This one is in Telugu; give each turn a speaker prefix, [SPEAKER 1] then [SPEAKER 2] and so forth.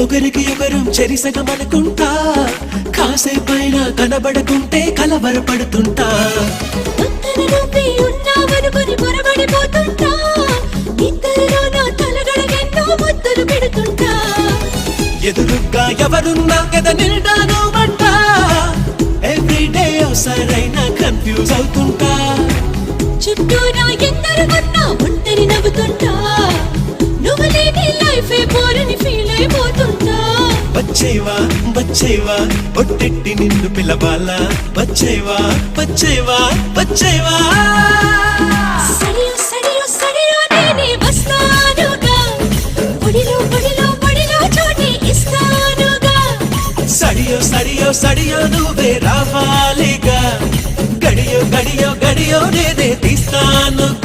[SPEAKER 1] ఒకరికి ఒకరం చెరిసగమనుకుంటా కాసేపైనా కనబడకుంటే కలవరపడుతుంటా ఎదురుగా ఎవరున్నా కథ నిండాను మంట ఎవ్రీడే సరైన కన్ఫ్యూజ్ అవుతుంటా
[SPEAKER 2] చుట్టూరా ఎందరు ఉన్నా ఒంటరి నవ్వుతుంటా నువ్వు లేని లైఫే బోరని ఫీల్ అయిపోతుంటా
[SPEAKER 1] వచ్చేవా వచ్చేవా ఒట్టెట్టి నిన్ను పిలవాలా వచ్చేవా వచ్చేవా వచ్చేవా
[SPEAKER 2] సడియో సడియో సడియో నేనే వస్తానుగా ఒడిలో ఒడిలో ఒడిలో చోటి ఇస్తానుగా
[SPEAKER 1] సడియో సడియో సడియో నువ్వే రావాలిగా గడియో గడియో గడియో నేనే తీస్తానుగా